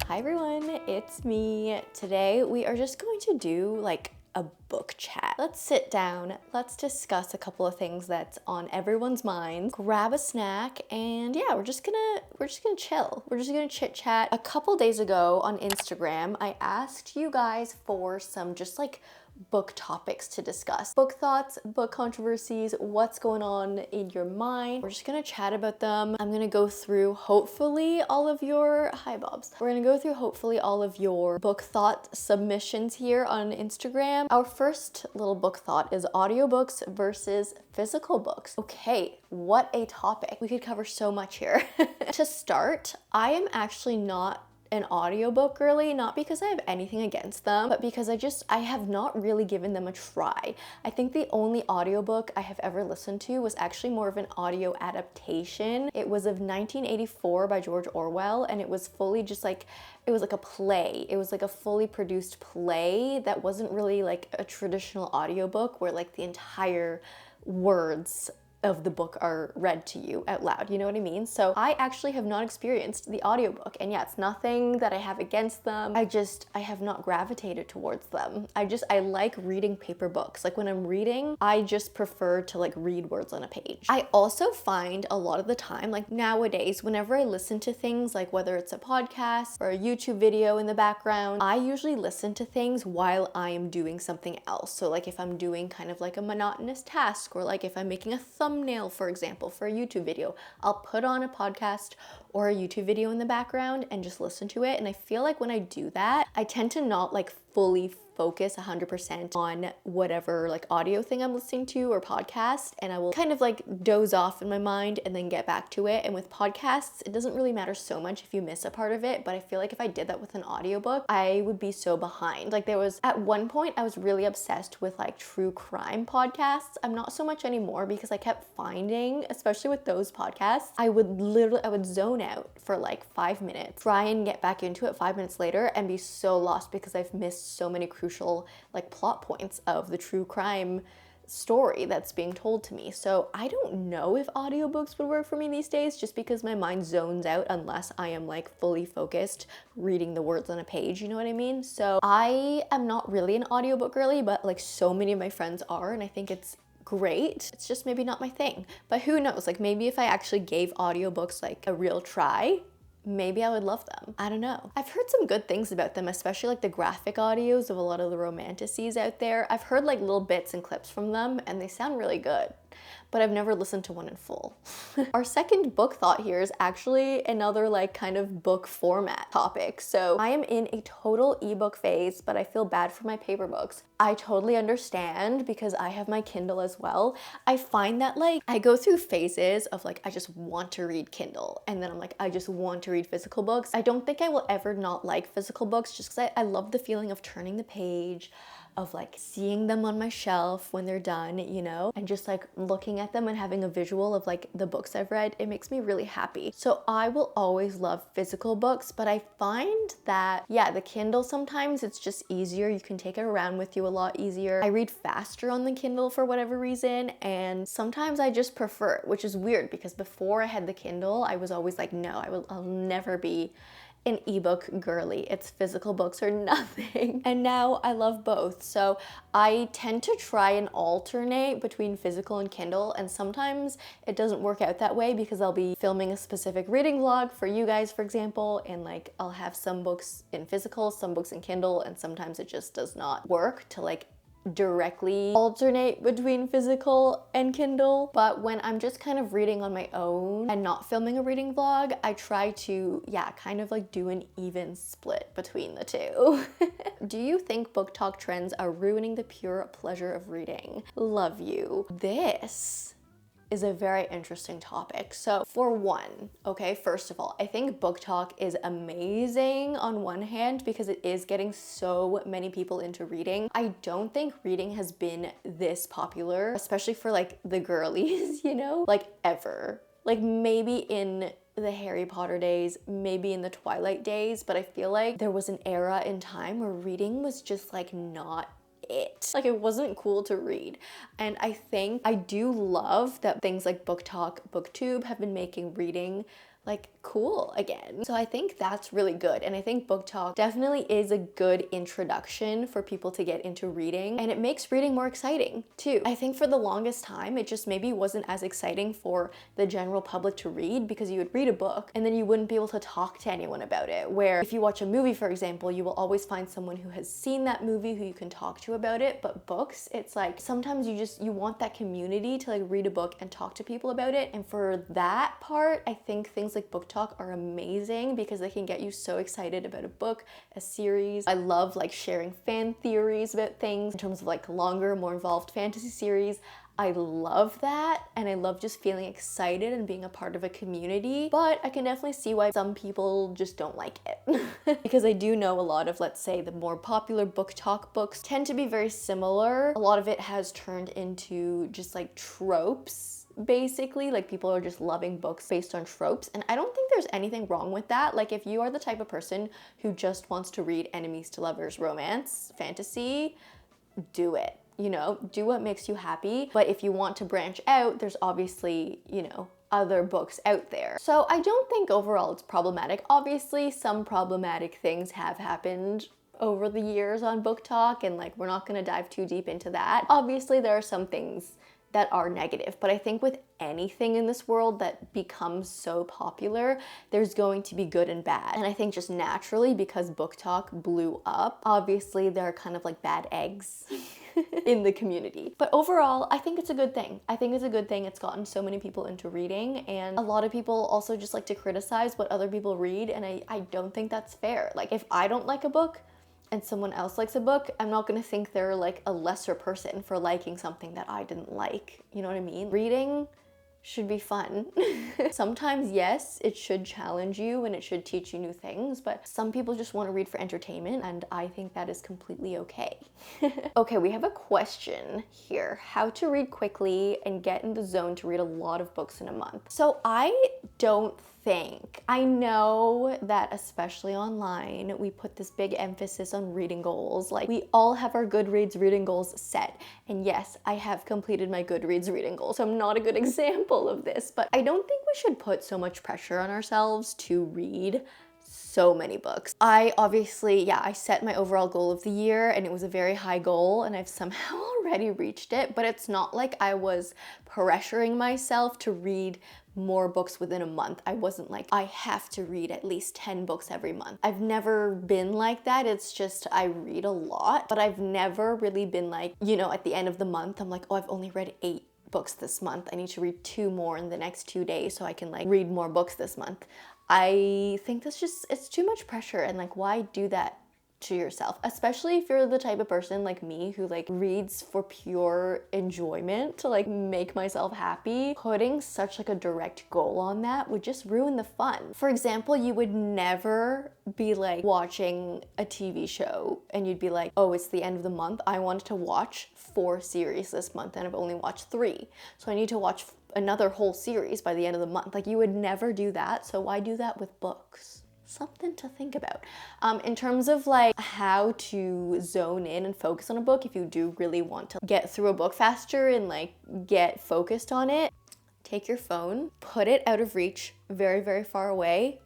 Hi everyone, it's me. Today we are just going to do like a book chat. Let's sit down, let's discuss a couple of things that's on everyone's mind, grab a snack, and yeah, we're just gonna chill. We're just gonna chit chat. A couple days ago on Instagram, I asked you guys for some just like book topics to discuss. Book thoughts, book controversies, what's going on in your mind. We're just gonna chat about them. I'm gonna go through hopefully all of your, hi Bobs. We're gonna go through hopefully all of your book thought submissions here on Instagram. Our first little book thought is audiobooks versus physical books. Okay, what a topic. We could cover so much here. To start, I am actually not an audiobook girly, not because I have anything against them, but because I have not really given them a try. I think the only audiobook I have ever listened to was actually more of an audio adaptation. It was of 1984 by George Orwell, and it was fully just like, it was like a play. It was like a fully produced play that wasn't really like a traditional audiobook where like the entire words of the book are read to you out loud, you know what I mean? So I actually have not experienced the audiobook, and yeah, it's nothing that I have against them. I have not gravitated towards them. I like reading paper books. Like when I'm reading, I just prefer to like read words on a page. I also find a lot of the time, like nowadays, whenever I listen to things, like whether it's a podcast or a YouTube video in the background, I usually listen to things while I am doing something else. So like if I'm doing kind of like a monotonous task, or like if I'm making a thumbnail, for example, for a YouTube video, I'll put on a podcast or a YouTube video in the background and just listen to it. And I feel like when I do that, I tend to not like fully focus 100% on whatever like audio thing I'm listening to or podcast, and I will kind of like doze off in my mind and then get back to it. And with podcasts, it doesn't really matter so much if you miss a part of it, but I feel like if I did that with an audiobook, I would be so behind. Like there was at one point I was really obsessed with like true crime podcasts. I'm not so much anymore because I kept finding, especially with those podcasts, I would zone out for like 5 minutes, try and get back into it 5 minutes later and be so lost because I've missed so many crucial like plot points of the true crime story that's being told to me. So I don't know if audiobooks would work for me these days, just because my mind zones out unless I am like fully focused reading the words on a page, you know what I mean? So I am not really an audiobook girly, but like so many of my friends are, and I think it's great. It's just maybe not my thing. But who knows, like maybe if I actually gave audiobooks like a real try, maybe I would love them. I don't know. I've heard some good things about them, especially like the graphic audios of a lot of the romantasies out there. I've heard like little bits and clips from them and they sound really good, but I've never listened to one in full. Our second book thought here is actually another like kind of book format topic. So I am in a total ebook phase, but I feel bad for my paper books. I totally understand because I have my Kindle as well. I find that like I go through phases of like I just want to read Kindle, and then I'm like I just want to read physical books. I don't think I will ever not like physical books, just because I love the feeling of turning the page, of like seeing them on my shelf when they're done, you know, and just like looking at them and having a visual of like the books I've read. It makes me really happy. So I will always love physical books, but I find that, yeah, the Kindle sometimes it's just easier. You can take it around with you a lot easier. I read faster on the Kindle for whatever reason, and sometimes I just prefer it, which is weird because before I had the Kindle, I was always like, no, I'll never be an ebook girly. It's physical books or nothing. And now I love both. So I tend to try and alternate between physical and Kindle, and sometimes it doesn't work out that way because I'll be filming a specific reading vlog for you guys, for example, and like I'll have some books in physical, some books in Kindle, and sometimes it just does not work to like directly alternate between physical and Kindle. But when I'm just kind of reading on my own and not filming a reading vlog, I try to, yeah, kind of like do an even split between the two. Do you think booktok trends are ruining the pure pleasure of reading? Love you. This is a very interesting topic. So for one, okay, first of all, I think booktok is amazing on one hand because it is getting so many people into reading. I don't think reading has been this popular, especially for like the girlies, you know, like ever. Like maybe in the Harry Potter days, maybe in the Twilight days, but I feel like there was an era in time where reading was just like not it. Like it wasn't cool to read. And I think I do love that things like booktok, booktube have been making reading like cool again. So I think that's really good, and I think BookTok definitely is a good introduction for people to get into reading, and it makes reading more exciting too. I think for the longest time it just maybe wasn't as exciting for the general public to read, because you would read a book and then you wouldn't be able to talk to anyone about it, where if you watch a movie, for example, you will always find someone who has seen that movie who you can talk to about it. But books, it's like sometimes you want that community to like read a book and talk to people about it, and for that part I think things like BookTok are amazing because they can get you so excited about a book, a series. I love like sharing fan theories about things in terms of like longer, more involved fantasy series. I love that, and I love just feeling excited and being a part of a community, but I can definitely see why some people just don't like it. Because I do know a lot of, let's say, the more popular BookTok books tend to be very similar. A lot of it has turned into just like tropes, basically. Like people are just loving books based on tropes, and I don't think there's anything wrong with that. Like if you are the type of person who just wants to read enemies to lovers romance fantasy, do it. You know, do what makes you happy. But if you want to branch out, there's obviously, you know, other books out there. So I don't think overall it's problematic. Obviously some problematic things have happened over the years on BookTok, and like we're not going to dive too deep into that. Obviously there are some things that are negative, but I think with anything in this world that becomes so popular, there's going to be good and bad. And I think just naturally, because BookTok blew up, obviously there are kind of like bad eggs in the community. But overall, I think it's a good thing. I think it's a good thing. It's gotten so many people into reading, and a lot of people also just like to criticize what other people read, and I don't think that's fair. Like if I don't like a book and someone else likes a book, I'm not gonna think they're like a lesser person for liking something that I didn't like. You know what I mean? Reading should be fun. Sometimes, yes, it should challenge you and it should teach you new things, but some people just want to read for entertainment, and I think that is completely okay. Okay, we have a question here. How to read quickly and get in the zone to read a lot of books in a month. So I know that especially online, we put this big emphasis on reading goals. Like we all have our Goodreads reading goals set. And yes, I have completed my Goodreads reading goal, so I'm not a good example of this, but I don't think we should put so much pressure on ourselves to read so many books. I set my overall goal of the year, and it was a very high goal, and I've somehow already reached it, but it's not like I was pressuring myself to read more books within a month. I wasn't like, I have to read at least 10 books every month. I've never been like that. It's just I read a lot, but I've never really been like, you know, at the end of the month, I'm like, oh, I've only read 8 books this month. I need to read 2 more in the next 2 days so I can like read more books this month. I think that's just, it's too much pressure, and like, why do that to yourself? Especially if you're the type of person like me who like reads for pure enjoyment, to like make myself happy. Putting such like a direct goal on that would just ruin the fun. For example, you would never be like watching a TV show and you'd be like, oh, it's the end of the month, I wanted to watch 4 series this month and I've only watched 3, so I need to watch another whole series by the end of the month. Like you would never do that, so why do that with books? Something to think about. In terms of like how to zone in and focus on a book, if you do really want to get through a book faster and like get focused on it, take your phone, put it out of reach, very, very far away,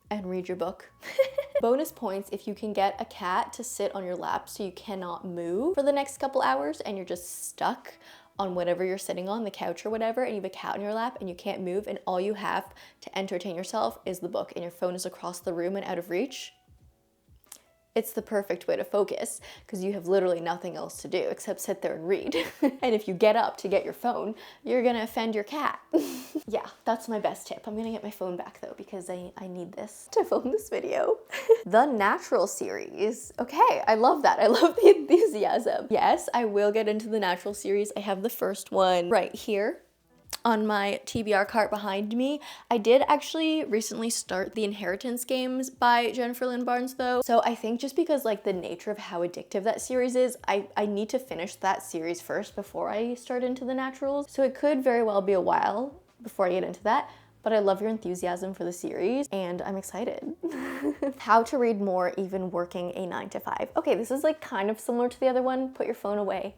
and read your book. Bonus points if you can get a cat to sit on your lap so you cannot move for the next couple hours and you're just stuck on whatever you're sitting on, the couch or whatever, and you have a cat on your lap and you can't move, and all you have to entertain yourself is the book and your phone is across the room and out of reach. It's the perfect way to focus because you have literally nothing else to do except sit there and read. And if you get up to get your phone, you're gonna offend your cat. Yeah, that's my best tip. I'm gonna get my phone back though because I need this to film this video. The Natural series. Okay, I love that. I love the enthusiasm. Yes, I will get into the Natural series. I have the first one right here on my TBR cart behind me. I did actually recently start the Inheritance Games by Jennifer Lynn Barnes though. So I think just because like the nature of how addictive that series is, I need to finish that series first before I start into the Naturals. So it could very well be a while before I get into that, but I love your enthusiasm for the series and I'm excited. How to read more even working a 9 to 5. Okay, this is like kind of similar to the other one. Put your phone away.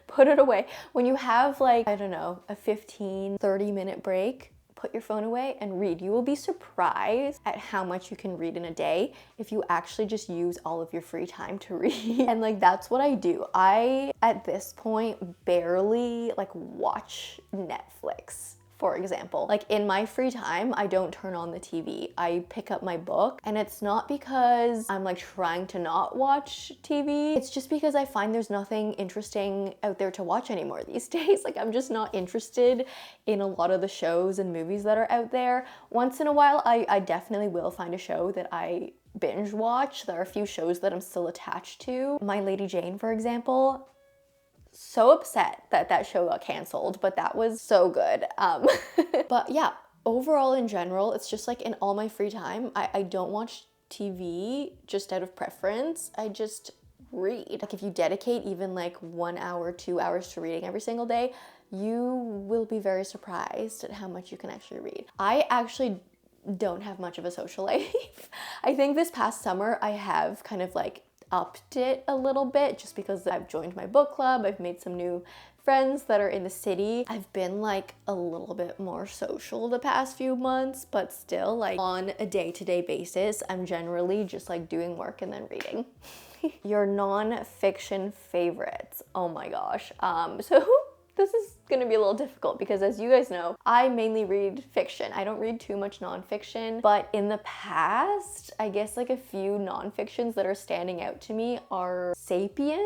Put it away. When you have like, I don't know, a 15, 30-minute break, put your phone away and read. You will be surprised at how much you can read in a day if you actually just use all of your free time to read. And like, that's what I do. I, at this point, barely like watch Netflix. For example, like in my free time, I don't turn on the TV. I pick up my book, and it's not because I'm like trying to not watch TV. It's just because I find there's nothing interesting out there to watch anymore these days. Like, I'm just not interested in a lot of the shows and movies that are out there. Once in a while, I definitely will find a show that I binge watch. There are a few shows that I'm still attached to. My Lady Jane, for example, so upset that that show got canceled, but that was so good. But yeah, overall in general, it's just like in all my free time, I don't watch TV just out of preference. I just read. Like, if you dedicate even like 1 hour, 2 hours to reading every single day, you will be very surprised at how much you can actually read. I actually don't have much of a social life. I think this past summer I have kind of like upped it a little bit just because I've joined my book club. I've made some new friends that are in the city. I've been like a little bit more social the past few months, but still, like, on a day-to-day basis, I'm generally just like doing work and then reading. Your non-fiction favorites. Oh my gosh. So this is gonna be a little difficult because, as you guys know, I mainly read fiction. I don't read too much nonfiction, but in the past, I guess like a few nonfictions that are standing out to me are Sapiens.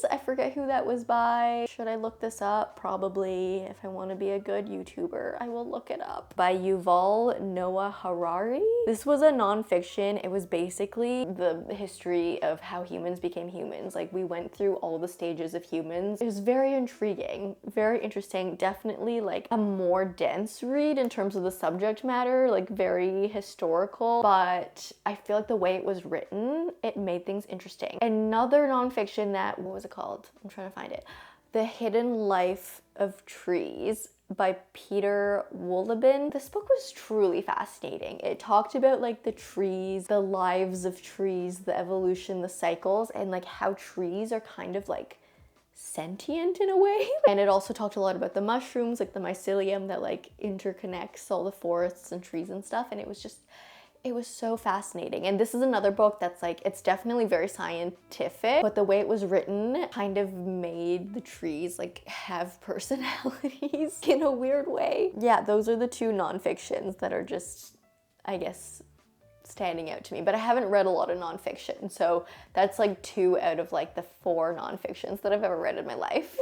I forget who that was by. Should I look this up? Probably. If I want to be a good YouTuber, I will look it up. By Yuval Noah Harari. This was a nonfiction. It was basically the history of how humans became humans. Like, we went through all the stages of humans. It was very intriguing, very interesting. Definitely like a more dense read in terms of the subject matter, like very historical, but I feel like the way it was written, it made things interesting. Another nonfiction that, what was it called? I'm trying to find it. The Hidden Life of Trees by Peter Wohlleben. This book was truly fascinating. It talked about like the trees, the lives of trees, the evolution, the cycles, and like how trees are kind of like sentient in a way. And it also talked a lot about the mushrooms, like the mycelium that like interconnects all the forests and trees and stuff. And it was so fascinating. And this is another book that's like, it's definitely very scientific, but the way it was written kind of made the trees like have personalities in a weird way. Yeah, those are the two nonfictions that are just, I guess, standing out to me. But I haven't read a lot of nonfiction, so that's like 2 out of like the 4 nonfictions that I've ever read in my life.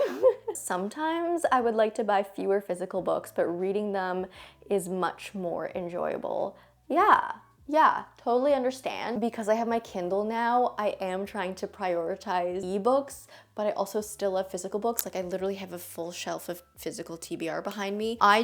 Sometimes I would like to buy fewer physical books, but reading them is much more enjoyable. Yeah, totally understand. Because I have my Kindle now, I am trying to prioritize ebooks, but I also still love physical books. Like, I literally have a full shelf of physical TBR behind me. I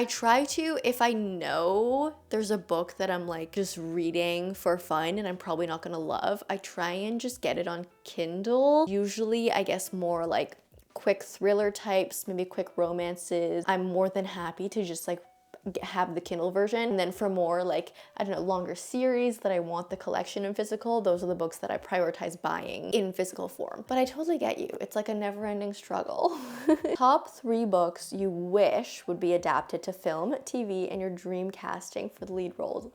try to, if I know there's a book that I'm like just reading for fun and I'm probably not gonna love, I try and just get it on Kindle. Usually, I guess more like quick thriller types, maybe quick romances. I'm more than happy to just like have the Kindle version. And then for more like, I don't know, longer series that I want the collection in physical, those are the books that I prioritize buying in physical form. But I totally get you. It's like a never-ending struggle. Top 3 books you wish would be adapted to film, TV, and your dream casting for the lead roles.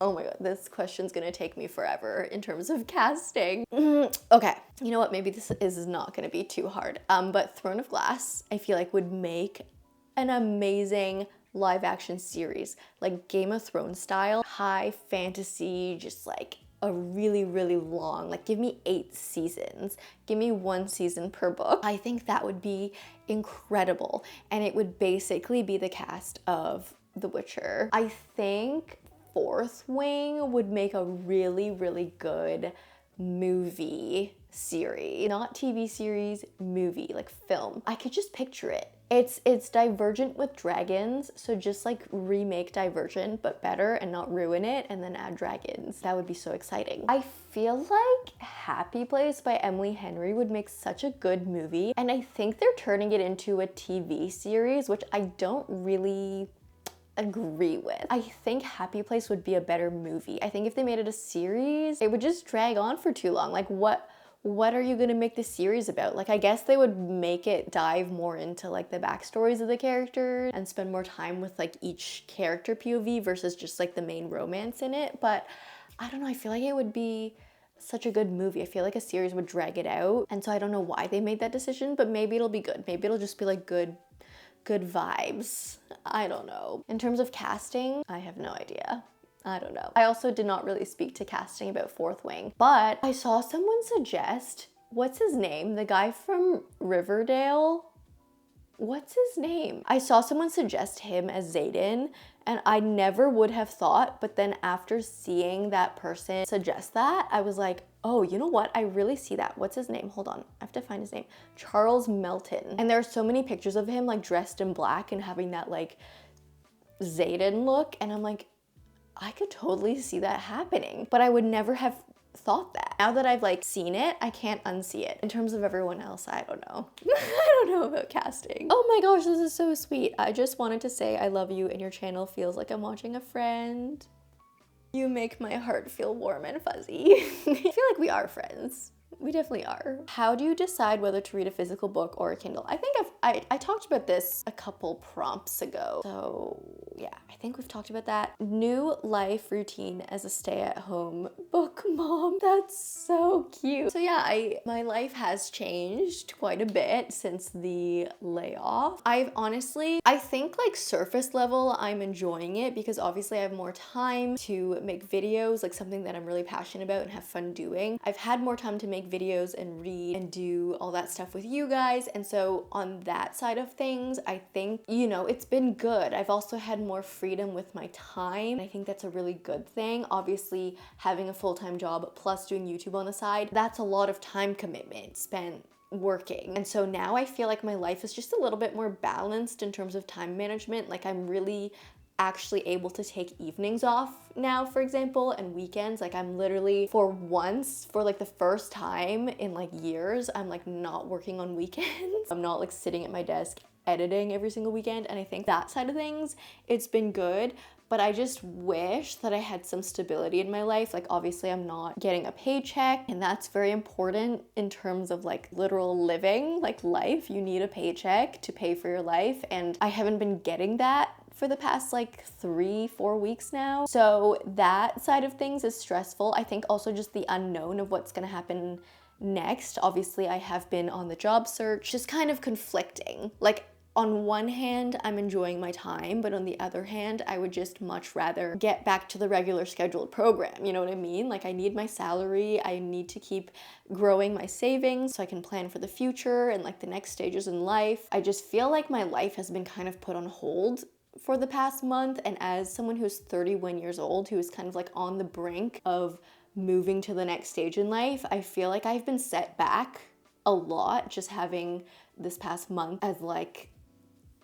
Oh my god, this question's gonna take me forever in terms of casting. Okay, you know what, maybe this is not gonna be too hard. But Throne of Glass, I feel like would make an amazing live action series, like Game of Thrones style, high fantasy, just like a really, really long, like give me 8 seasons, give me 1 season per book. I think that would be incredible. And it would basically be the cast of The Witcher. I think Fourth Wing would make a really, really good movie series. Not TV series, movie, like film. I could just picture it. It's Divergent with dragons, so just like remake Divergent but better and not ruin it, and then add dragons. That would be so exciting. I feel like Happy Place by Emily Henry would make such a good movie, and I think they're turning it into a TV series, which I don't really agree with. I think Happy Place would be a better movie. I think if they made it a series, it would just drag on for too long. Like, what what are you gonna make this series about? Like, I guess they would make it dive more into like the backstories of the characters and spend more time with like each character POV versus just like the main romance in it. But I don't know, I feel like it would be such a good movie. I feel like a series would drag it out. And so I don't know why they made that decision, but maybe it'll be good. Maybe it'll just be like good vibes. I don't know. In terms of casting, I have no idea. I don't know. I also did not really speak to casting about Fourth Wing, but I saw someone suggest, what's his name? The guy from Riverdale? What's his name? I saw someone suggest him as Xaden, and I never would have thought, but then after seeing that person suggest that, I was like, oh, you know what? I really see that. What's his name? Hold on, I have to find his name. Charles Melton. And there are so many pictures of him like dressed in black and having that like Xaden look, and I'm like, I could totally see that happening, but I would never have thought that. Now that I've like seen it, I can't unsee it. In terms of everyone else, I don't know. I don't know about casting. Oh my gosh, this is so sweet. I just wanted to say I love you and your channel feels like I'm watching a friend. You make my heart feel warm and fuzzy. I feel like we are friends. We definitely are. How do you decide whether to read a physical book or a Kindle? I think I talked about this a couple prompts ago. So yeah, I think we've talked about that. New life routine as a stay-at-home book mom. That's so cute. So yeah, my life has changed quite a bit since the layoff. I think like surface level, I'm enjoying it because obviously I have more time to make videos, like something that I'm really passionate about and have fun doing. I've had more time to make videos and read and do all that stuff with you guys. And so on that side of things, I think, you know, it's been good. I've also had more freedom with my time. I think that's a really good thing. Obviously, having a full-time job plus doing YouTube on the side, that's a lot of time commitment spent working. And so now I feel like my life is just a little bit more balanced in terms of time management. Like I'm really actually able to take evenings off now, for example, and weekends. Like I'm literally, for once, for like the first time in like years, I'm like not working on weekends. I'm not like sitting at my desk editing every single weekend. And I think that side of things, it's been good. But I just wish that I had some stability in my life. Like obviously I'm not getting a paycheck, and that's very important in terms of like literal living, like life. You need a paycheck to pay for your life, and I haven't been getting that for the past like 3-4 weeks now. So that side of things is stressful. I think also just the unknown of what's gonna happen next. Obviously I have been on the job search, just kind of conflicting. Like on one hand, I'm enjoying my time, but on the other hand, I would just much rather get back to the regular scheduled program. You know what I mean? Like I need my salary, I need to keep growing my savings so I can plan for the future and like the next stages in life. I just feel like my life has been kind of put on hold for the past month, and as someone who's 31 years old, who is kind of like on the brink of moving to the next stage in life, I feel like I've been set back a lot just having this past month as like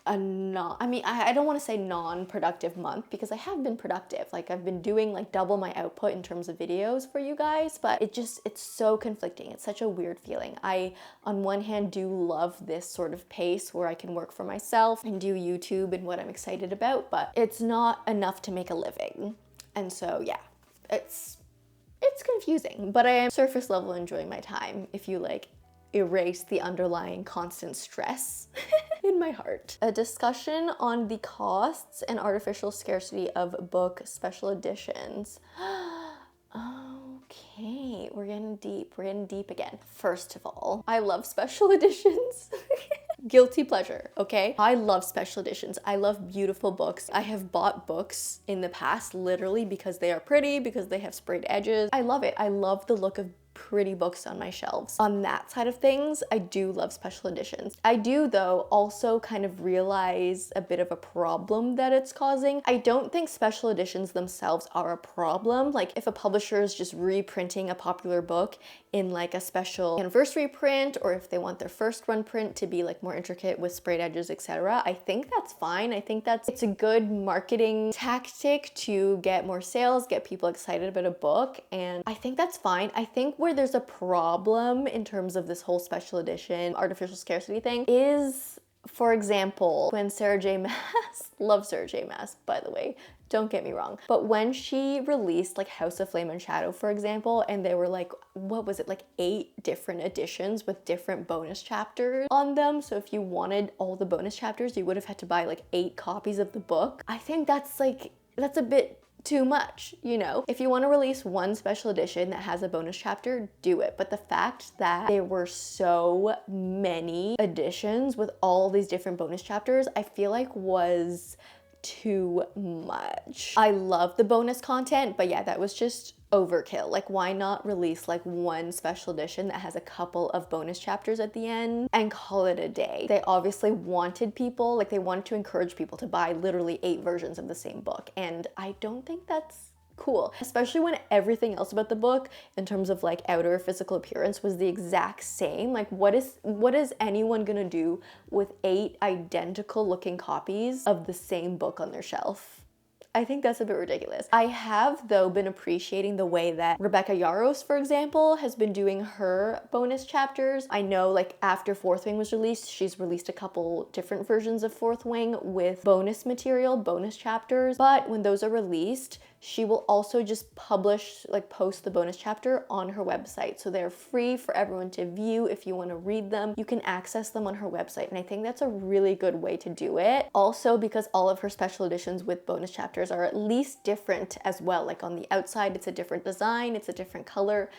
I don't want to say non-productive month because I have been productive. Like I've been doing like double my output in terms of videos for you guys, but it's so conflicting. It's such a weird feeling. I, on one hand, do love this sort of pace where I can work for myself and do YouTube and what I'm excited about, but it's not enough to make a living. And so yeah, it's confusing, but I am surface level enjoying my time if you like erase the underlying constant stress in my heart. A discussion on the costs and artificial scarcity of book special editions. Okay, we're getting deep again. First of all, I love special editions. Guilty pleasure, okay? I love special editions. I love beautiful books. I have bought books in the past literally because they are pretty, because they have sprayed edges. I love it. I love the look of pretty books on my shelves. On that side of things, I do love special editions. I do, though, also kind of realize a bit of a problem that it's causing. I don't think special editions themselves are a problem. Like if a publisher is just reprinting a popular book in like a special anniversary print, or if they want their first run print to be like more intricate with sprayed edges, etc., I think that's fine. I think it's a good marketing tactic to get more sales, get people excited about a book, and I think that's fine. I think where there's a problem in terms of this whole special edition artificial scarcity thing is For example, when Sarah J. Maas, love Sarah J. Maas, by the way, don't get me wrong, but when she released like House of Flame and Shadow, for example, and there were like, what was it, like 8 different editions with different bonus chapters on them. So if you wanted all the bonus chapters, you would have had to buy like 8 copies of the book. I think that's a bit too much, you know? If you want to release one special edition that has a bonus chapter, do it. But the fact that there were so many editions with all these different bonus chapters, I feel like was too much. I love the bonus content, but yeah, that was just overkill. Like, why not release like one special edition that has a couple of bonus chapters at the end and call it a day? They obviously wanted people, like they wanted to encourage people to buy literally 8 versions of the same book, and I don't think that's cool, especially when everything else about the book in terms of like outer physical appearance was the exact same. Like, what is anyone gonna do with 8 identical looking copies of the same book on their shelf? I think that's a bit ridiculous. I have, though, been appreciating the way that Rebecca Yarros, for example, has been doing her bonus chapters. I know, like, after Fourth Wing was released, she's released a couple different versions of Fourth Wing with bonus material, bonus chapters, but when those are released, she will also just publish, like post the bonus chapter on her website. So they're free for everyone to view. If you want to read them, you can access them on her website. And I think that's a really good way to do it. Also, because all of her special editions with bonus chapters are at least different as well. Like on the outside, it's a different design, it's a different color.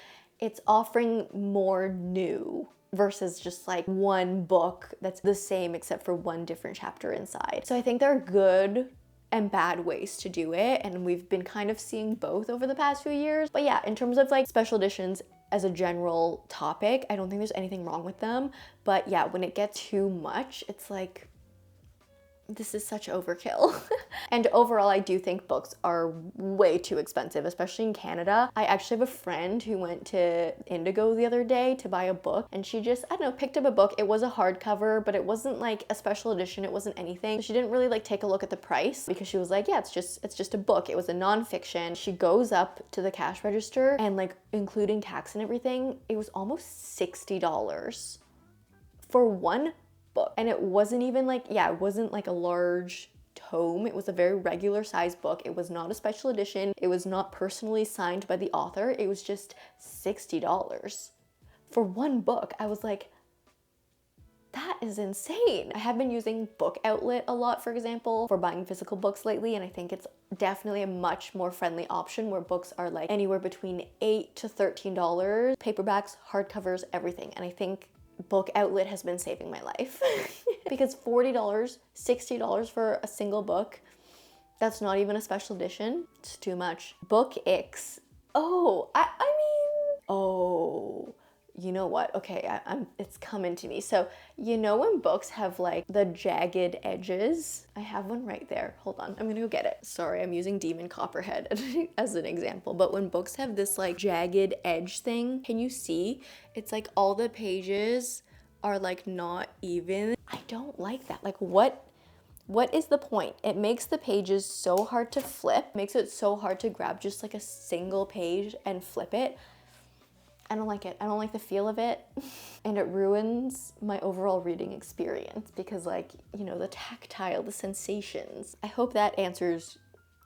It's offering more new versus just like one book that's the same except for one different chapter inside. So I think they're good and bad ways to do it, and we've been kind of seeing both over the past few years. But yeah, in terms of like special editions as a general topic, I don't think there's anything wrong with them. But yeah, when it gets too much, it's like, this is such overkill. And overall, I do think books are way too expensive, especially in Canada. I actually have a friend who went to Indigo the other day to buy a book, and she just, I don't know, picked up a book. It was a hardcover, but it wasn't like a special edition. It wasn't anything. She didn't really like take a look at the price because she was like, yeah, it's just a book. It was a nonfiction. She goes up to the cash register and like including tax and everything, it was almost $60 for one book. And it wasn't even like, yeah, it wasn't like a large tome. It was a very regular size book. It was not a special edition. It was not personally signed by the author. It was just $60 for one book. I was like, that is insane. I have been using Book Outlet a lot, for example, for buying physical books lately, and I think it's definitely a much more friendly option where books are like anywhere between $8 to $13, paperbacks, hardcovers, everything. And I think Book Outlet has been saving my life because $40, $60 for a single book, that's not even a special edition. It's too much. Book icks. Oh, you know what? Okay, it's coming to me. So, you know when books have like the jagged edges? I have one right there. Hold on, I'm gonna go get it. Sorry, I'm using Demon Copperhead as an example, but when books have this like jagged edge thing, can you see? It's like all the pages are like not even. I don't like that. Like what is the point? It makes the pages so hard to flip, makes it so hard to grab just like a single page and flip it. I don't like it. I don't like the feel of it. And it ruins my overall reading experience because like, you know, the tactile, the sensations. I hope that answers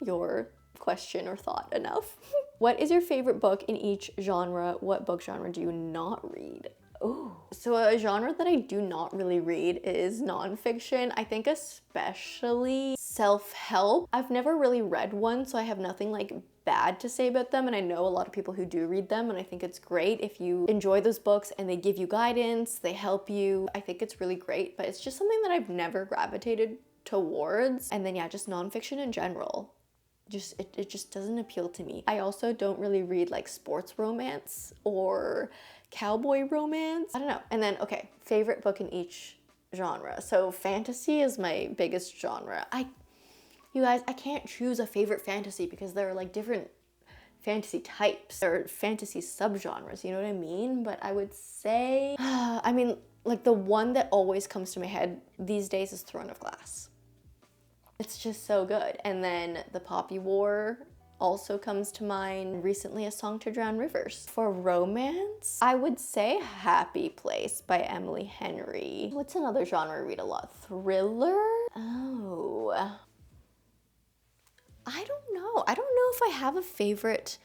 your question or thought enough. What is your favorite book in each genre? What book genre do you not read? Ooh. So a genre that I do not really read is nonfiction. I think especially self-help. I've never really read one, so I have nothing like bad to say about them, and I know a lot of people who do read them, and I think it's great if you enjoy those books and they give you guidance, they help you. I think it's really great, but it's just something that I've never gravitated towards. And then yeah, just nonfiction in general. It just doesn't appeal to me. I also don't really read like sports romance or cowboy romance. I don't know. And then, okay, favorite book in each genre. So fantasy is my biggest genre. You guys, I can't choose a favorite fantasy because there are like different fantasy types or fantasy subgenres, you know what I mean? But I would say, I mean, like the one that always comes to my head these days is Throne of Glass. It's just so good. And then the Poppy War also comes to mind. Recently, A Song to Drown Rivers. For romance, I would say Happy Place by Emily Henry. What's another genre I read a lot? Thriller? Oh, I don't know. I don't know if I have a favorite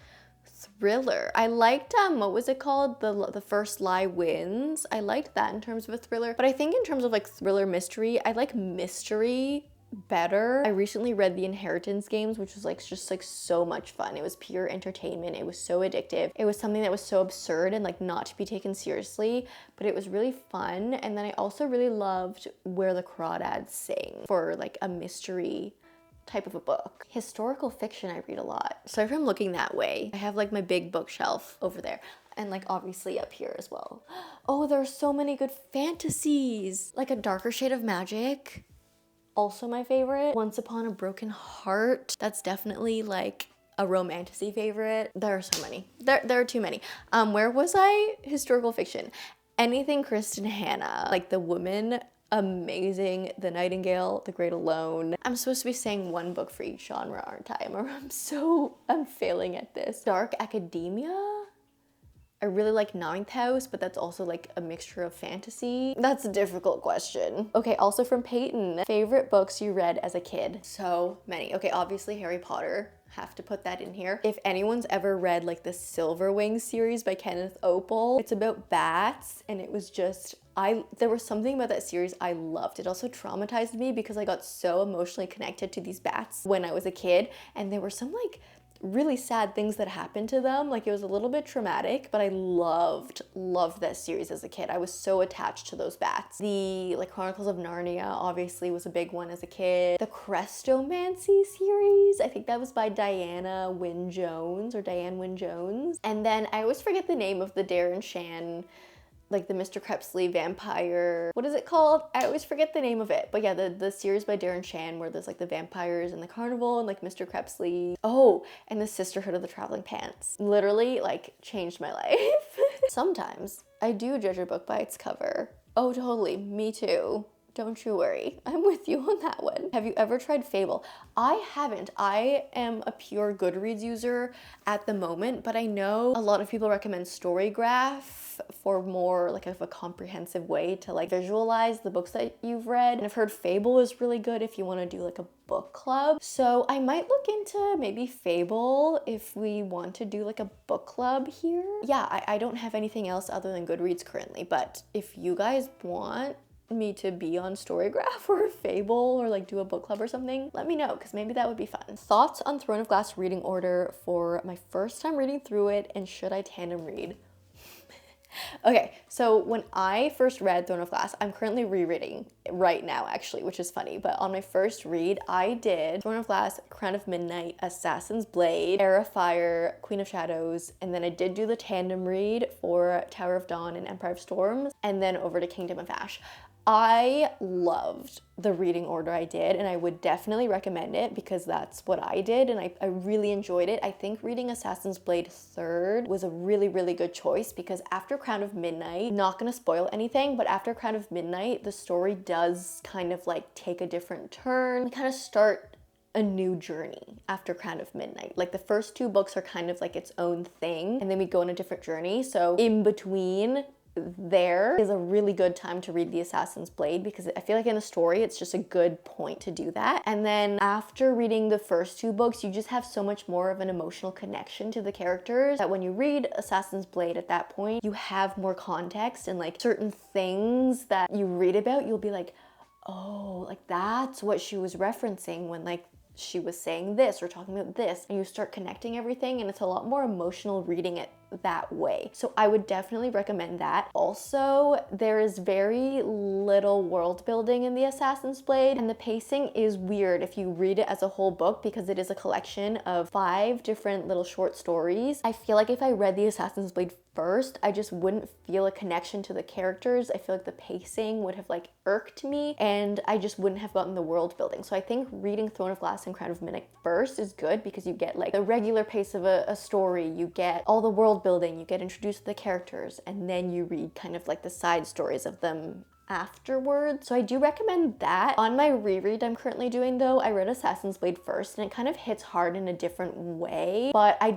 thriller. I liked, what was it called? The First Lie Wins. I liked that in terms of a thriller. But I think in terms of like thriller mystery, I like mystery better. I recently read The Inheritance Games, which was like just like so much fun. It was pure entertainment. It was so addictive. It was something that was so absurd and like not to be taken seriously, but it was really fun. And then I also really loved Where the Crawdads Sing for like a mystery type of a book. Historical fiction I read a lot. So if I'm looking that way, I have like my big bookshelf over there. And like obviously up here as well. Oh, there are so many good fantasies. Like A Darker Shade of Magic, also my favorite. Once Upon a Broken Heart, that's definitely like a romantasy favorite. There are so many. There are too many. Where was I? Historical fiction. Anything Kristen Hanna, like The Woman, amazing. The Nightingale, The Great Alone. I'm supposed to be saying one book for each genre, aren't I? I'm failing at this. Dark Academia. I really like Ninth House, but that's also like a mixture of fantasy. That's a difficult question. Okay, also from Peyton, favorite books you read as a kid? So many. Okay, obviously Harry Potter. Have to put that in here. If anyone's ever read like the Silver Wings series by Kenneth Opel, it's about bats, and it was just, there was something about that series I loved. It also traumatized me because I got so emotionally connected to these bats when I was a kid, and there were some like really sad things that happened to them. Like it was a little bit traumatic, but I loved that series as a kid. I was so attached to those bats. The like Chronicles of Narnia obviously was a big one as a kid. The Crestomancy series, I think that was by Diane Wynne Jones. And then I always forget the name of the Darren Shan, like the Mr. Crepsley vampire, what is it called? I always forget the name of it. But yeah, the series by Darren Shan where there's like the vampires and the carnival and like Mr. Crepsley. Oh, and the Sisterhood of the Traveling Pants. Literally like changed my life. Sometimes I do judge a book by its cover. Oh, totally, me too. Don't you worry, I'm with you on that one. Have you ever tried Fable? I haven't. I am a pure Goodreads user at the moment, but I know a lot of people recommend Storygraph for more like of a comprehensive way to like visualize the books that you've read. And I've heard Fable is really good if you want to do like a book club. So I might look into maybe Fable if we want to do like a book club here. Yeah, I don't have anything else other than Goodreads currently, but if you guys want me to be on Storygraph or Fable or like do a book club or something, let me know because maybe that would be fun. Thoughts on Throne of Glass reading order for my first time reading through it, and should I tandem read? Okay, so when I first read Throne of Glass, I'm currently rereading right now actually, which is funny, but on my first read, I did Throne of Glass, Crown of Midnight, Assassin's Blade, Heir of Fire, Queen of Shadows, and then I did do the tandem read for Tower of Dawn and Empire of Storms, and then over to Kingdom of Ash. I loved the reading order I did, and I would definitely recommend it because that's what I did, and I really enjoyed it. I think reading Assassin's Blade third was a really, really good choice because after Crown of Midnight, not gonna spoil anything, but after Crown of Midnight, the story does kind of like take a different turn. We kind of start a new journey after Crown of Midnight. Like the first two books are kind of like its own thing, and then we go on a different journey. So in between there is a really good time to read the Assassin's Blade because I feel like in the story it's just a good point to do that. And then after reading the first two books, you just have so much more of an emotional connection to the characters that when you read Assassin's Blade at that point, you have more context, and like certain things that you read about, you'll be like, oh, like that's what she was referencing when like she was saying this or talking about this, and you start connecting everything, and it's a lot more emotional reading it that way. So I would definitely recommend that. Also, there is very little world building in the Assassin's Blade, and the pacing is weird if you read it as a whole book because it is a collection of 5 different little short stories. I feel like if I read the Assassin's Blade first, I just wouldn't feel a connection to the characters. I feel like the pacing would have like irked me, and I just wouldn't have gotten the world building. So I think reading Throne of Glass and Crown of Midnight first is good because you get like the regular pace of a story, you get all the world building, you get introduced to the characters, and then you read kind of like the side stories of them afterwards. So I do recommend that. On my reread I'm currently doing though, I read Assassin's Blade first and it kind of hits hard in a different way, but I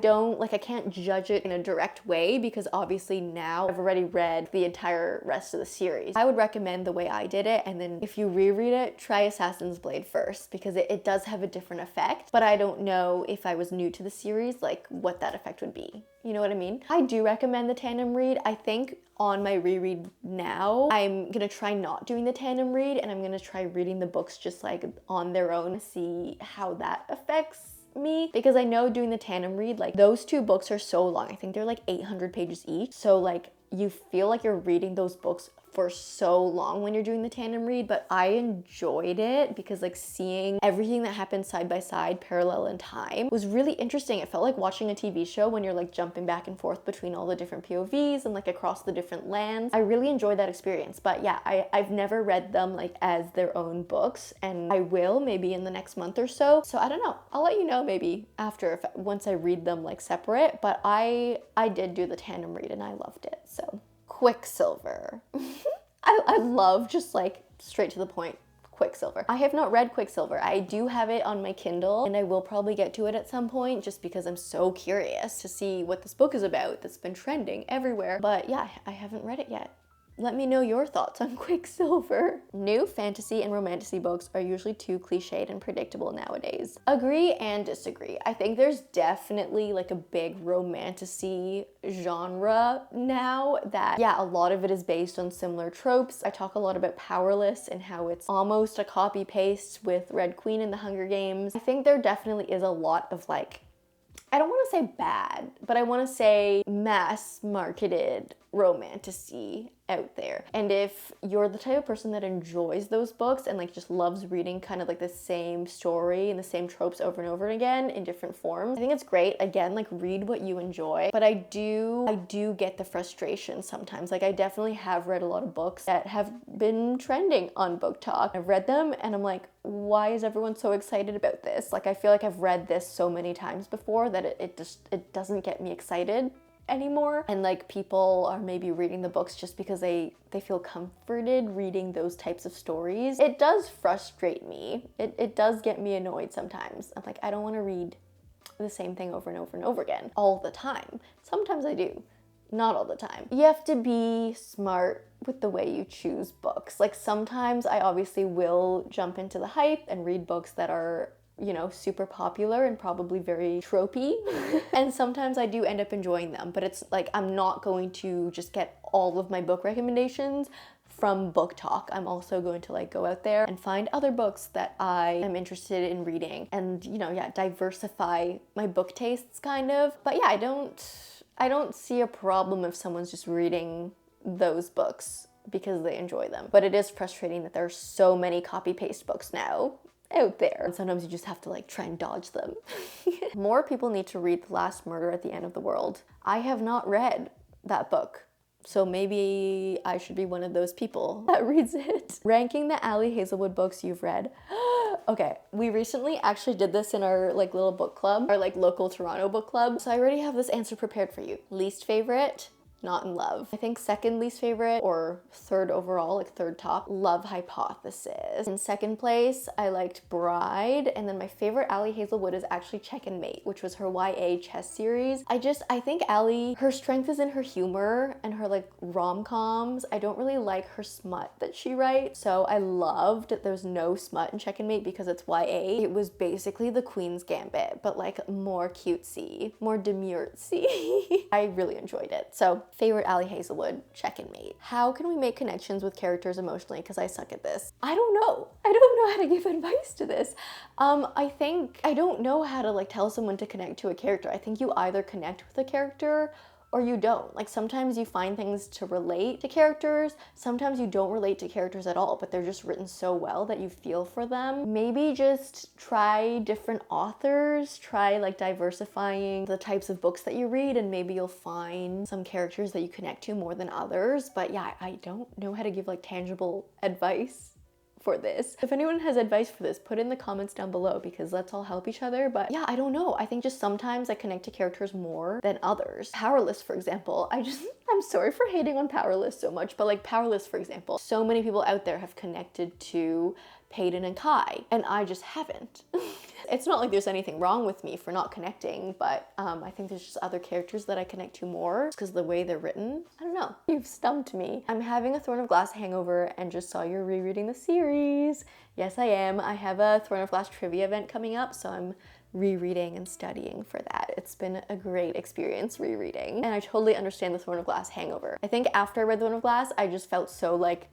can't judge it in a direct way because obviously now I've already read the entire rest of the series. I would recommend the way I did it, and then if you reread it, try Assassin's Blade first because it does have a different effect, but I don't know if I was new to the series, like what that effect would be. You know what I mean? I do recommend the tandem read. I think on my reread now, I'm gonna try not doing the tandem read and I'm gonna try reading the books just like on their own, see how that affects me, because I know doing the tandem read, like those two books are so long. I think they're like 800 pages each. So like you feel like you're reading those books for so long when you're doing the tandem read, but I enjoyed it because like seeing everything that happened side by side, parallel in time, was really interesting. It felt like watching a TV show when you're like jumping back and forth between all the different POVs and like across the different lands. I really enjoyed that experience. But yeah, I've never read them like as their own books, and I will maybe in the next month or so. So I don't know. I'll let you know maybe after, once I read them like separate, but I did do the tandem read and I loved it. So Quicksilver. I love just like straight to the point Quicksilver. I have not read Quicksilver. I do have it on my Kindle and I will probably get to it at some point just because I'm so curious to see what this book is about that's been trending everywhere. But yeah, I haven't read it yet. Let me know your thoughts on Quicksilver. New fantasy and romantasy books are usually too cliched and predictable nowadays. Agree and disagree. I think there's definitely like a big romantasy genre now that, yeah, a lot of it is based on similar tropes. I talk a lot about Powerless and how it's almost a copy paste with Red Queen in the Hunger Games. I think there definitely is a lot of like, I don't want to say bad, but I want to say mass marketed romantasy out there. And if you're the type of person that enjoys those books and like just loves reading kind of like the same story and the same tropes over and over again in different forms, I think it's great. Again, like read what you enjoy. But I do get the frustration sometimes. Like I definitely have read a lot of books that have been trending on booktok. I've read them and I'm like, why is everyone so excited about this? Like I feel like I've read this so many times before that it doesn't get me excited anymore. And like people are maybe reading the books just because they feel comforted reading those types of stories. It does frustrate me. It does get me annoyed sometimes. I'm like, I don't want to read the same thing over and over and over again all the time. Sometimes I do, not all the time. You have to be smart with the way you choose books. Like sometimes I obviously will jump into the hype and read books that are, you know, super popular and probably very tropey. And sometimes I do end up enjoying them, but it's like I'm not going to just get all of my book recommendations from booktok. I'm also going to like go out there and find other books that I am interested in reading and, you know, yeah, diversify my book tastes kind of. But yeah, I don't see a problem if someone's just reading those books because they enjoy them. But it is frustrating that there are so many copy-paste books now out there. And sometimes you just have to like try and dodge them. More people need to read The Last Murder at the End of the World. I have not read that book, so maybe I should be one of those people that reads it. Ranking the Ali Hazelwood books you've read. Okay, we recently actually did this in our like little book club, our like local Toronto book club. So I already have this answer prepared for you. Least favorite, Not in Love. I think second least favorite, or third overall, like third top, Love Hypothesis. In second place, I liked Bride, and then my favorite Ali Hazelwood is actually Check and Mate, which was her YA chess series. I think Ali, her strength is in her humor and her like rom-coms. I don't really like her smut that she writes, so I loved that there's no smut in Check and Mate because it's YA. It was basically the Queen's Gambit, but like more cutesy, more demurtsy. I really enjoyed it. So favorite Ali Hazelwood, Check and Mate. How can we make connections with characters emotionally? Because I suck at this. I don't know. I don't know how to give advice to this. I think I don't know how to like tell someone to connect to a character. I think you either connect with a character or you don't. Like sometimes you find things to relate to characters, sometimes you don't relate to characters at all, but they're just written so well that you feel for them. Maybe just try different authors, try like diversifying the types of books that you read, and maybe you'll find some characters that you connect to more than others. But yeah, I don't know how to give like tangible advice for this. If anyone has advice for this, put in the comments down below because let's all help each other. But yeah, I don't know. I think just sometimes I connect to characters more than others. Powerless, for example, I'm sorry for hating on Powerless so much, but like Powerless, for example, so many people out there have connected to Peyton and Kai, and I just haven't. It's not like there's anything wrong with me for not connecting, but I think there's just other characters that I connect to more because of the way they're written. I don't know. You've stumped me. I'm having a Throne of Glass hangover and just saw you're rereading the series. Yes, I am. I have a Throne of Glass trivia event coming up, so I'm rereading and studying for that. It's been a great experience rereading, and I totally understand the Throne of Glass hangover. I think after I read the Throne of Glass, I just felt so like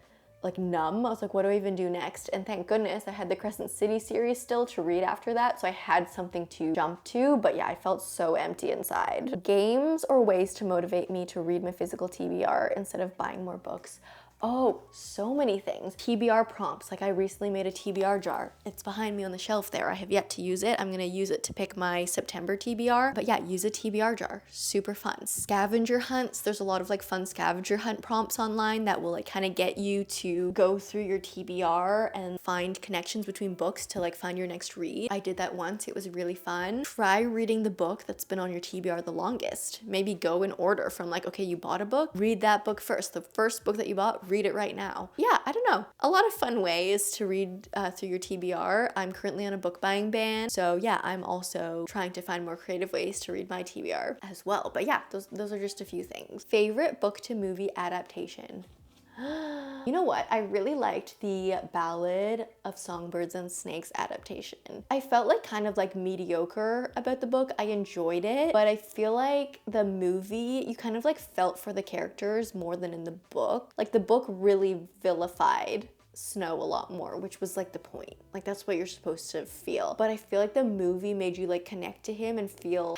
numb. I was like, what do I even do next? And thank goodness I had the Crescent City series still to read after that, so I had something to jump to, but yeah, I felt so empty inside. Games or ways to motivate me to read my physical TBR instead of buying more books. Oh, so many things. TBR prompts, like I recently made a TBR jar. It's behind me on the shelf there. I have yet to use it. I'm gonna use it to pick my September TBR. But yeah, use a TBR jar, super fun. Scavenger hunts, there's a lot of like fun scavenger hunt prompts online that will like kind of get you to go through your TBR and find connections between books to like find your next read. I did that once, it was really fun. Try reading the book that's been on your TBR the longest. Maybe go in order from like, okay, you bought a book, read that book first. The first book that you bought, read it right now. Yeah, I don't know. A lot of fun ways to read through your TBR. I'm currently on a book buying ban, so yeah, I'm also trying to find more creative ways to read my TBR as well. But yeah, those are just a few things. Favorite book to movie adaptation? You know what? I really liked the Ballad of Songbirds and Snakes adaptation. I felt like kind of like mediocre about the book. I enjoyed it, but I feel like the movie, you kind of like felt for the characters more than in the book. Like the book really vilified Snow a lot more, which was like the point. Like that's what you're supposed to feel. But I feel like the movie made you like connect to him and feel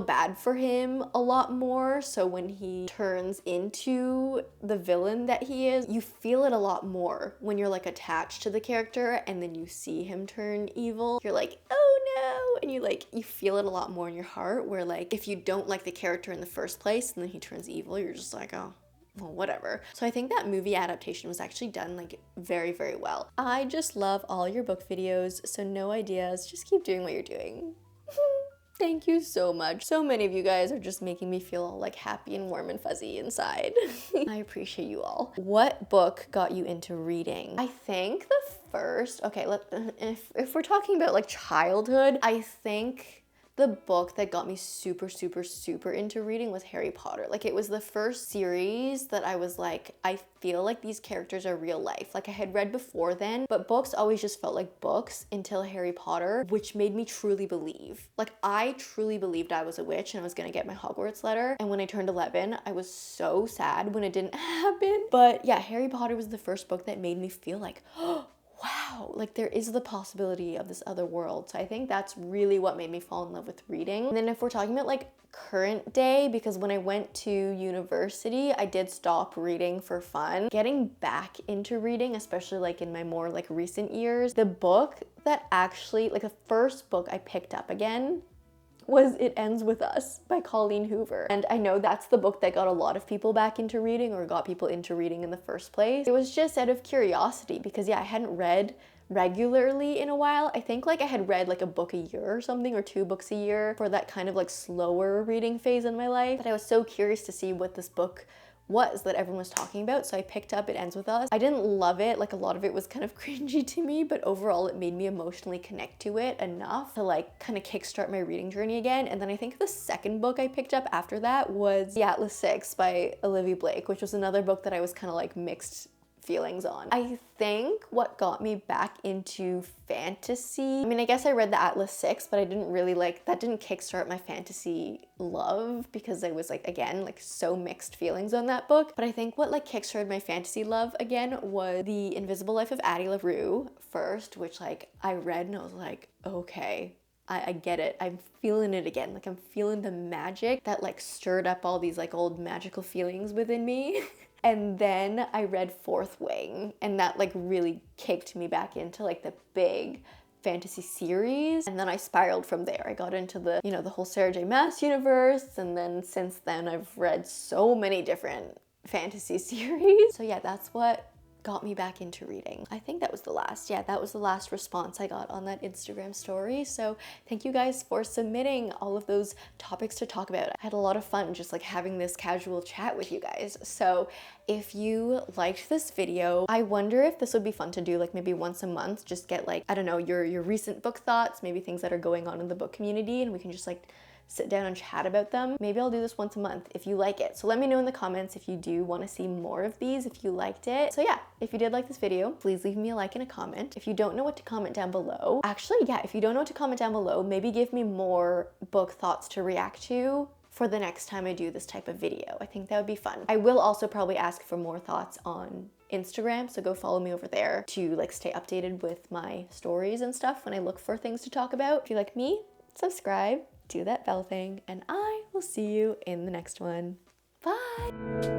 bad for him a lot more. So when he turns into the villain that he is, you feel it a lot more when you're like attached to the character and then you see him turn evil. You're like, oh no, and you feel it a lot more in your heart, where like if you don't like the character in the first place and then he turns evil, you're just like, oh, well, whatever. So I think that movie adaptation was actually done like very, very well. I just love all your book videos, so no ideas, just keep doing what you're doing. Thank you so much. So many of you guys are just making me feel all like happy and warm and fuzzy inside. I appreciate you all. What book got you into reading? I think the first, okay, if we're talking about like childhood, I think the book that got me super, super, super into reading was Harry Potter. Like it was the first series that I was like, I feel like these characters are real life. Like I had read before then, but books always just felt like books until Harry Potter, which made me truly believe. Like I truly believed I was a witch and I was gonna get my Hogwarts letter. And when I turned 11, I was so sad when it didn't happen. But yeah, Harry Potter was the first book that made me feel like, oh, wow, like there is the possibility of this other world. So I think that's really what made me fall in love with reading. And then if we're talking about like current day, because when I went to university, I did stop reading for fun. Getting back into reading, especially like in my more like recent years, the book that actually, like the first book I picked up again was It Ends With Us by Colleen Hoover. And I know that's the book that got a lot of people back into reading, or got people into reading in the first place. It was just out of curiosity because yeah, I hadn't read regularly in a while. I think like I had read like a book a year or something, or 2 books a year for that kind of like slower reading phase in my life. But I was so curious to see what this book was that everyone was talking about, so I picked up It Ends With Us. I didn't love it, like a lot of it was kind of cringy to me, but overall it made me emotionally connect to it enough to like kind of kickstart my reading journey again. And then I think the second book I picked up after that was The Atlas Six by Olivia Blake, which was another book that I was kind of like mixed feelings on. I think what got me back into fantasy, I mean, I guess I read the Atlas Six, but I didn't really like, that didn't kickstart my fantasy love because I was like, again, like so mixed feelings on that book. But I think what like kickstarted my fantasy love again was The Invisible Life of Addie LaRue first, which like I read and I was like, okay, I get it. I'm feeling it again. Like I'm feeling the magic that like stirred up all these like old magical feelings within me. And then I read Fourth Wing, and that like really kicked me back into like the big fantasy series. And then I spiraled from there. I got into the, you know, the whole Sarah J Maas universe. And then since then I've read so many different fantasy series. So yeah, that's what got me back into reading. I think that was the last, yeah, that was the last response I got on that Instagram story. So thank you guys for submitting all of those topics to talk about. I had a lot of fun just like having this casual chat with you guys. So if you liked this video, I wonder if this would be fun to do like maybe once a month, just get like, I don't know, your recent book thoughts, maybe things that are going on in the book community, and we can just like sit down and chat about them. Maybe I'll do this once a month if you like it. So let me know in the comments if you do want to see more of these, if you liked it. So yeah, if you did like this video, please leave me a like and a comment. If you don't know what to comment down below, actually, yeah, if you don't know what to comment down below, maybe give me more book thoughts to react to for the next time I do this type of video. I think that would be fun. I will also probably ask for more thoughts on Instagram, so go follow me over there to like stay updated with my stories and stuff when I look for things to talk about. If you like me, subscribe, do that bell thing, and I will see you in the next one. Bye!